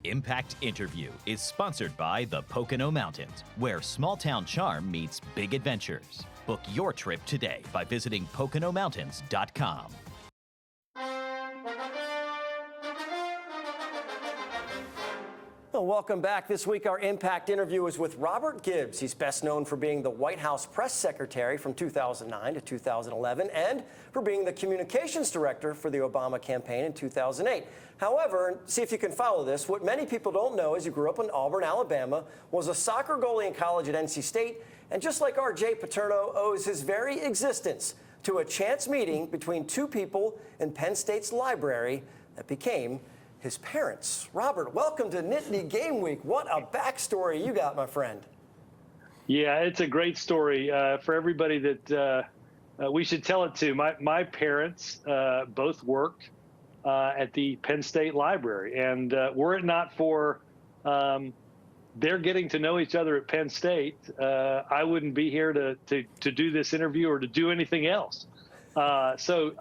Impact Interview is sponsored by the Pocono Mountains, where small-town charm meets big adventures. Book your trip today by visiting PoconoMountains.com. Well, welcome back. This week, our Impact Interview is with Robert Gibbs. He's best known for being the White House press secretary from 2009 to 2011 and for being the communications director for the Obama campaign in 2008. However, see if you can follow this, what many people don't know is he grew up in Auburn, Alabama, was a soccer goalie in college at NC State, and just like R.J. Paterno owes his very existence to a chance meeting between two people in Penn State's library that became his parents. Robert, welcome to Nittany Game Week. What a backstory you got, my friend. Yeah, it's a great story for everybody that we should tell it to. My parents both worked at the Penn State Library, and were it not for their getting to know each other at Penn State, I wouldn't be here to do this interview or to do anything else. So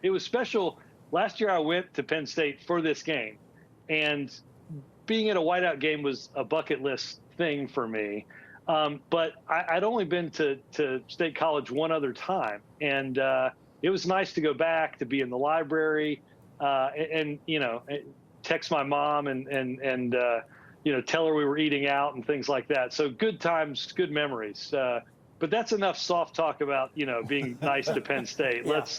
it was special. Last year I went to Penn State for this game, and being at a whiteout game was a bucket list thing for me. But I'd only been to State College one other time, and it was nice to go back, to be in the library, and text my mom and tell her we were eating out and things like that. So good times, good memories. But that's enough soft talk about, being nice to Penn State. Yeah. Let's.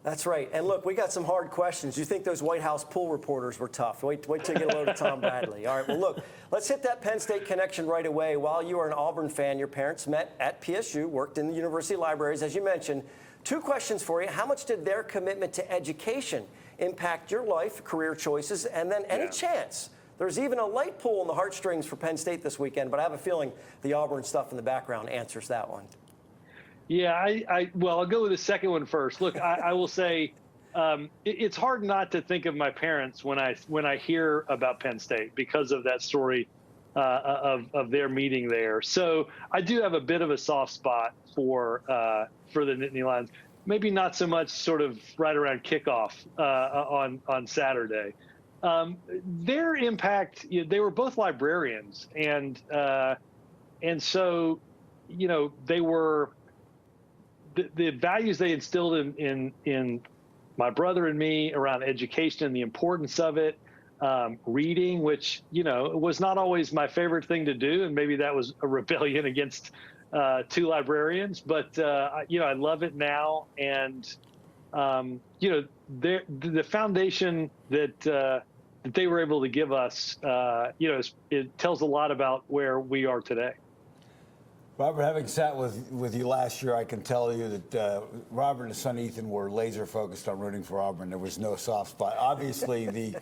That's right. And look, we got some hard questions. You think those White House pool reporters were tough? Wait till you get a load of Tom Bradley. All right, well, look, let's hit that Penn State connection right away. While you were an Auburn fan, your parents met at PSU, worked in the university libraries, as you mentioned. Two questions for you. How much did their commitment to education impact your life, career choices, and then any chance there's even a light pull in the heartstrings for Penn State this weekend, but I have a feeling the Auburn stuff in the background answers that one. Yeah, I'll go with the second one first. Look, I will say it's hard not to think of my parents when I hear about Penn State because of that story of their meeting there. So I do have a bit of a soft spot for the Nittany Lions. Maybe not so much sort of right around kickoff on Saturday. Their impact, they were both librarians, and so, they were the values they instilled in my brother and me around education and the importance of it, reading, which, was not always my favorite thing to do. And maybe that was a rebellion against two librarians, but, I love it now. And, the foundation that they were able to give us, it tells a lot about where we are today. Robert, having sat with you last year, I can tell you that Robert and his son Ethan were laser focused on rooting for Auburn. There was no soft spot. Obviously,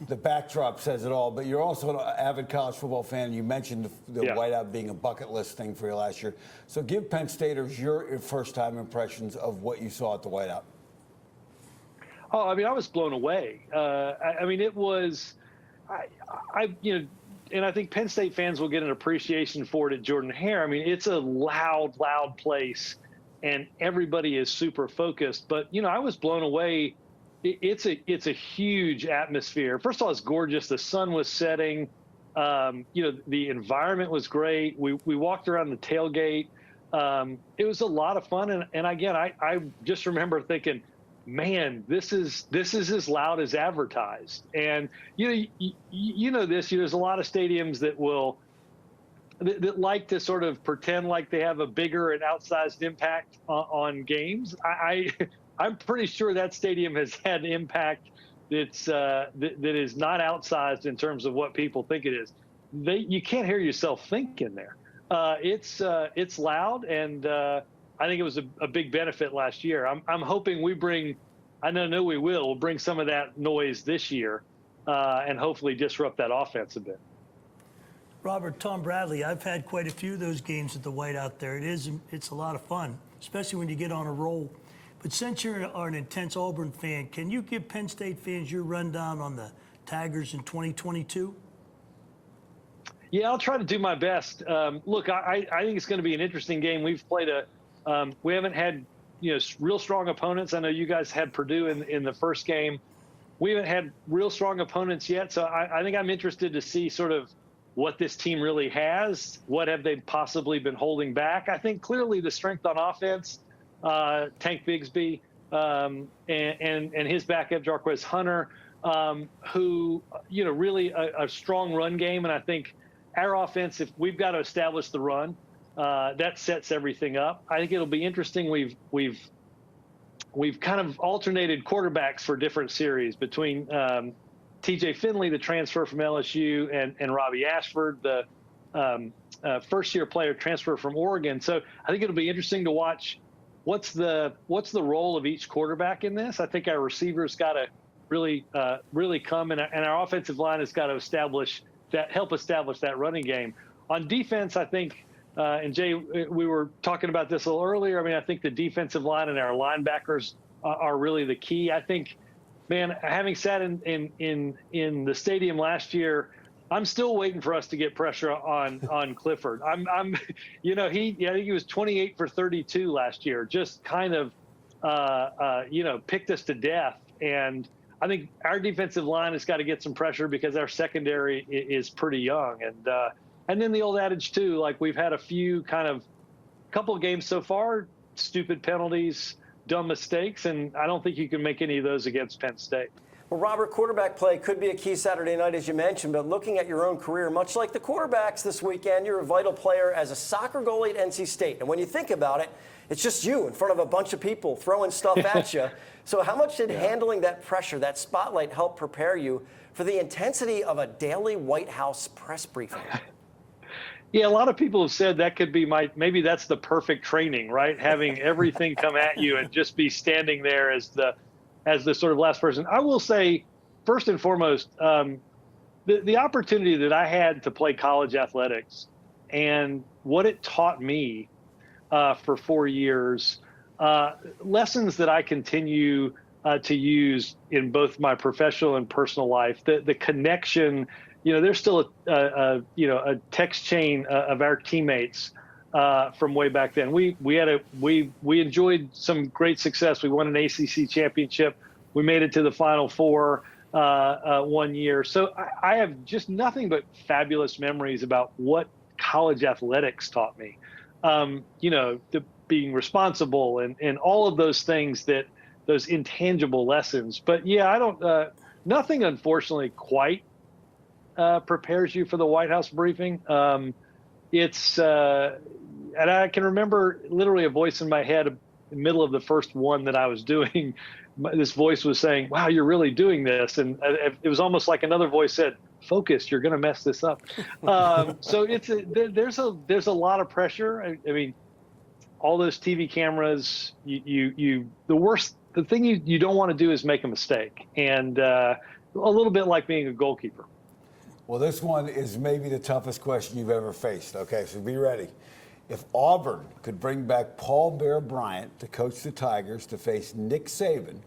the backdrop says it all, but you're also an avid college football fan. You mentioned the whiteout being a bucket list thing for you last year. So give Penn Staters your first-time impressions of what you saw at the whiteout. Oh, I was blown away. It was, and I think Penn State fans will get an appreciation for it at Jordan-Hare. It's a loud place, and everybody is super focused. But I was blown away. It's a huge atmosphere. First of all, it's gorgeous. The sun was setting. The environment was great. We walked around the tailgate. It was a lot of fun. And again, I just remember thinking, man, this is as loud as advertised. And this, there's a lot of stadiums that like to sort of pretend like they have a bigger and outsized impact on games. I'm pretty sure that stadium has had impact that is not outsized in terms of what people think it is. You can't hear yourself think in there. It's loud, and I think it was a big benefit last year. I'm hoping we'll bring some of that noise this year and hopefully disrupt that offense a bit. Robert, Tom Bradley, I've had quite a few of those games at the whiteout there. It's a lot of fun, especially when you get on a roll. But since you're an intense Auburn fan, can you give Penn State fans your rundown on the Tigers in 2022? Yeah, I'll try to do my best. Look, I think it's going to be an interesting game. We've played we haven't had real strong opponents. I know you guys had Purdue in the first game. we haven't had real strong opponents yet. So I think I'm interested to see sort of what this team really has. What have they possibly been holding back? I think clearly the strength on offense, Tank Bigsby, and his backup, Jarquez Hunter, who, really a strong run game. And I think our offense, if we've got to establish the run, that sets everything up. I think it'll be interesting. We've kind of alternated quarterbacks for different series between TJ Finley, the transfer from LSU, and Robbie Ashford, the first-year player transfer from Oregon. So I think it'll be interesting to watch what's the role of each quarterback in this. I think our receivers got to really come, and our offensive line has got to help establish that running game. On defense, I think. And Jay, we were talking about this a little earlier. I mean, I think the defensive line and our linebackers are really the key. I think, man, having sat in the stadium last year, I'm still waiting for us to get pressure on Clifford. I think he was 28 for 32 last year, just kind of, picked us to death. And I think our defensive line has got to get some pressure because our secondary is pretty young. And then the old adage too, like we've had a couple of games so far, stupid penalties, dumb mistakes, and I don't think you can make any of those against Penn State. Well, Robert, quarterback play could be a key Saturday night, as you mentioned, but looking at your own career, much like the quarterbacks this weekend, you're a vital player as a soccer goalie at NC State. And when you think about it, it's just you in front of a bunch of people throwing stuff at you. So how much did handling that pressure, that spotlight, help prepare you for the intensity of a daily White House press briefing? Yeah, a lot of people have said that could be maybe that's the perfect training, right? Having everything come at you and just be standing there as the sort of last person. I will say, first and foremost, the opportunity that I had to play college athletics and what it taught me for 4 years, lessons that I continue to use in both my professional and personal life, the connection. There's still a text chain of our teammates from way back then. We enjoyed some great success. We won an ACC championship. We made it to the Final Four 1 year. So I have just nothing but fabulous memories about what college athletics taught me. Being responsible and all of those things, those intangible lessons. But yeah, nothing unfortunately quite prepares you for the White House briefing. And I can remember literally a voice in my head in the middle of the first one that I was doing. This voice was saying, "Wow, you're really doing this." And it was almost like another voice said, "Focus, you're going to mess this up." So there's a lot of pressure. I mean, all those TV cameras, the thing you don't want to do is make a mistake. And a little bit like being a goalkeeper. Well, this one is maybe the toughest question you've ever faced. Okay, so be ready. If Auburn could bring back Paul Bear Bryant to coach the Tigers to face Nick Saban,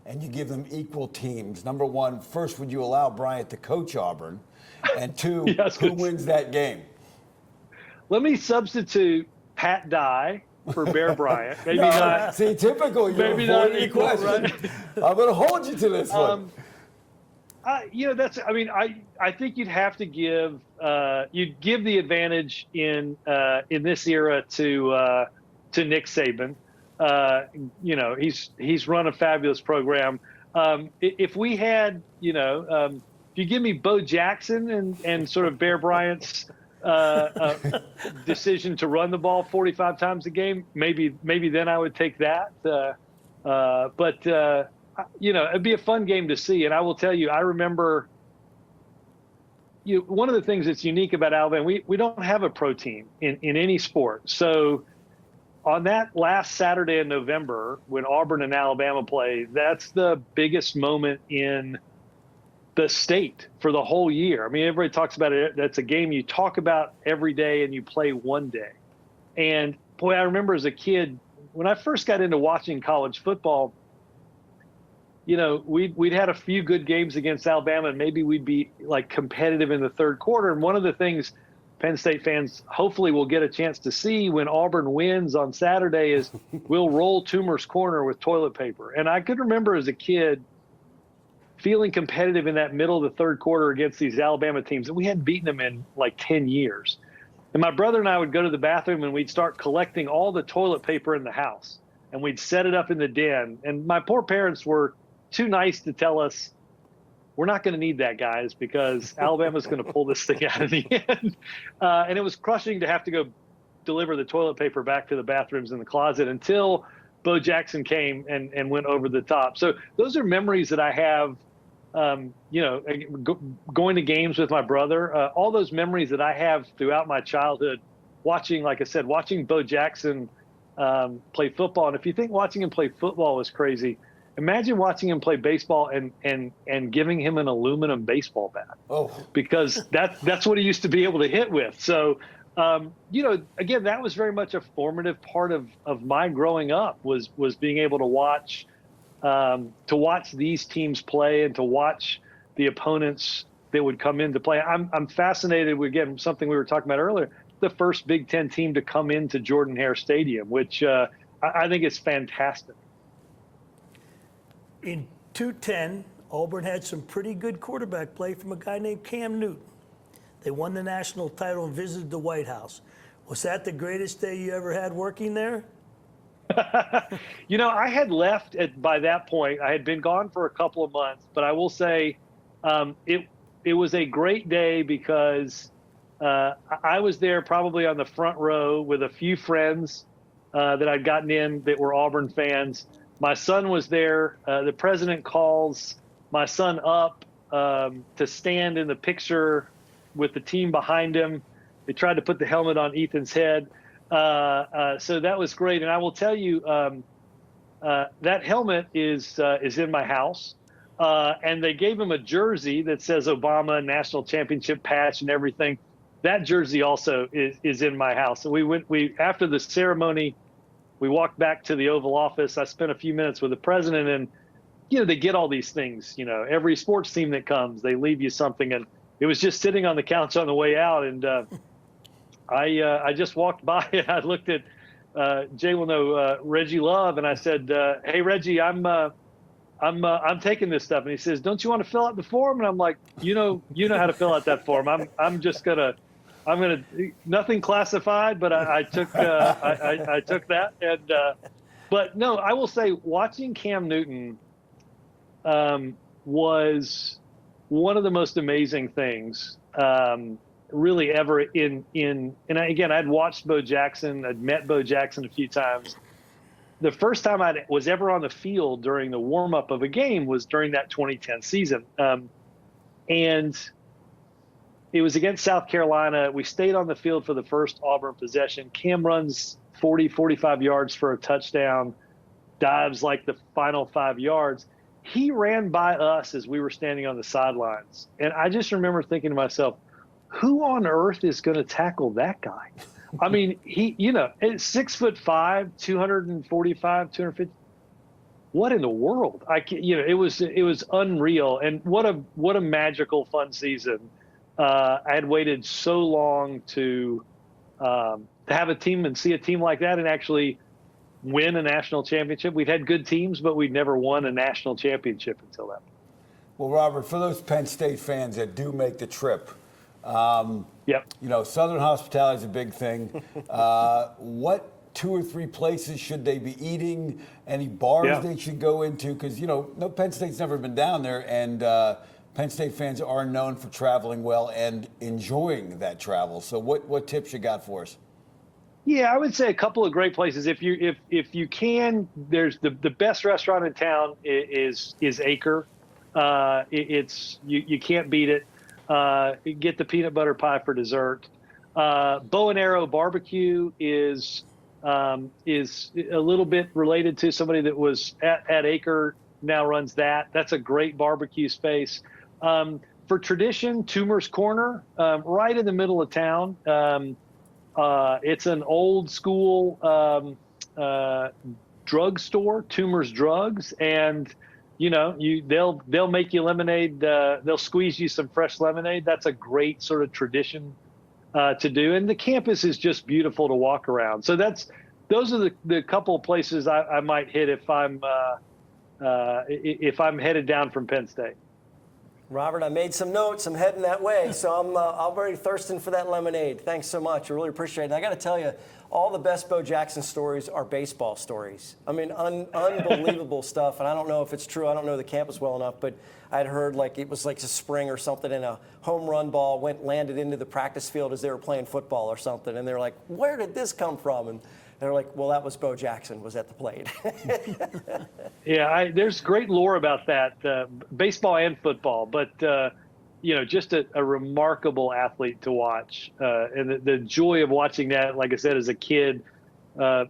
and you give them equal teams, number one, first, would you allow Bryant to coach Auburn? And two, who wins that game? Let me substitute Pattee for Bear Bryant. Maybe not. See, typical. Maybe not equal, right? I'm going to hold you to this one. I think you'd have to give the advantage in this era to Nick Saban. He's run a fabulous program. If we had, if you give me Bo Jackson and sort of Bear Bryant's decision to run the ball 45 times a game, maybe then I would take that. But it'd be a fun game to see. And I will tell you, I remember one of the things that's unique about Alabama, we don't have a pro team in any sport. So on that last Saturday in November, when Auburn and Alabama play, that's the biggest moment in the state for the whole year. I mean, everybody talks about it. That's a game you talk about every day and you play one day. And boy, I remember as a kid, when I first got into watching college football, we'd had a few good games against Alabama, and maybe we'd be like competitive in the third quarter. And one of the things Penn State fans hopefully will get a chance to see when Auburn wins on Saturday is we'll roll Toomer's Corner with toilet paper. And I could remember as a kid feeling competitive in that middle of the third quarter against these Alabama teams, and we hadn't beaten them in like 10 years. And my brother and I would go to the bathroom and we'd start collecting all the toilet paper in the house, and we'd set it up in the den. And my poor parents were too nice to tell us, we're not going to need that, guys, because Alabama's going to pull this thing out in the end. And it was crushing to have to go deliver the toilet paper back to the bathrooms in the closet until Bo Jackson came and went over the top. So those are memories that I have, going to games with my brother, all those memories that I have throughout my childhood, watching, like I said, watching Bo Jackson play football. And if you think watching him play football was crazy, imagine watching him play baseball and giving him an aluminum baseball bat. Oh, because that's what he used to be able to hit with. So, again, that was very much a formative part of my growing up was being able to watch these teams play and to watch the opponents that would come in to play. I'm fascinated with, again, something we were talking about earlier, the first Big Ten team to come into Jordan-Hare Stadium, which I think is fantastic. In 2010, Auburn had some pretty good quarterback play from a guy named Cam Newton. They won the national title and visited the White House. Was that the greatest day you ever had working there? I had left by that point. I had been gone for a couple of months, but I will say it was a great day because I was there probably on the front row with a few friends that I'd gotten in that were Auburn fans. My son was there. The president calls my son up to stand in the picture with the team behind him. They tried to put the helmet on Ethan's head. So that was great. And I will tell you, that helmet is in my house. And they gave him a jersey that says Obama National Championship patch and everything. That jersey also is in my house. So after the ceremony, we walked back to the Oval Office. I spent a few minutes with the president, and, they get all these things, every sports team that comes, they leave you something. And it was just sitting on the couch on the way out. And I just walked by and I looked at, Jay will know, Reggie Love. And I said, hey, Reggie, I'm taking this stuff. And he says, don't you want to fill out the form? And I'm like, you know how to fill out that form. I'm gonna nothing classified, but I took I took that. And but no, I will say watching Cam Newton was one of the most amazing things really ever and again, I'd watched Bo Jackson, I'd met Bo Jackson a few times. The first time I was ever on the field during the warm-up of a game was during that 2010 season. And it was against South Carolina. We stayed on the field for the first Auburn possession. Cam runs 40, 45 yards for a touchdown, dives like the final 5 yards. He ran by us as we were standing on the sidelines. And I just remember thinking to myself, who on earth is going to tackle that guy? I mean, he, 6'5", 245, 250. What in the world? It was unreal. And what a magical, fun season. I had waited so long to have a team and see a team like that and actually win a national championship. We'd had good teams, but we'd never won a national championship until then. Well, Robert, for those Penn State fans that do make the trip, yep. Southern hospitality is a big thing. What 2 or 3 places should they be eating? Any bars they should go into? Because, no, Penn State's never been down there, and Penn State fans are known for traveling well and enjoying that travel. So what tips you got for us? Yeah, I would say a couple of great places. If you can, there's the best restaurant in town is Acre. You can't beat it. Get the peanut butter pie for dessert. Bow and Arrow Barbecue is a little bit related to somebody that was at Acre, now runs that. That's a great barbecue space. For tradition, Toomer's Corner, right in the middle of town. It's an old school drugstore, Toomer's Drugs, and they'll make you lemonade. They'll squeeze you some fresh lemonade. That's a great sort of tradition to do. And the campus is just beautiful to walk around. So those are the couple of places I might hit if I'm headed down from Penn State. Robert, I made some notes. I'm heading that way, so I'm already thirsting for that lemonade. Thanks so much. I really appreciate it. And I got to tell you, all the best Bo Jackson stories are baseball stories. I mean, unbelievable stuff. And I don't know if it's true. I don't know the campus well enough, but I'd heard like it was like a spring or something, and a home run ball landed into the practice field as they were playing football or something. And they're like, "Where did this come from?" And they're like, "Well, that was Bo Jackson was at the plate." Yeah, there's great lore about that, baseball and football. But just a remarkable athlete to watch, and the joy of watching that. Like I said, as a kid,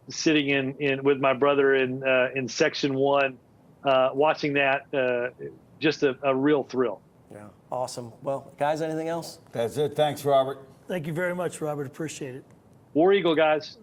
sitting in with my brother in Section 1, watching that, just a real thrill. Yeah, awesome. Well, guys, anything else? That's it. Thanks, Robert. Thank you very much, Robert. Appreciate it. War Eagle, guys.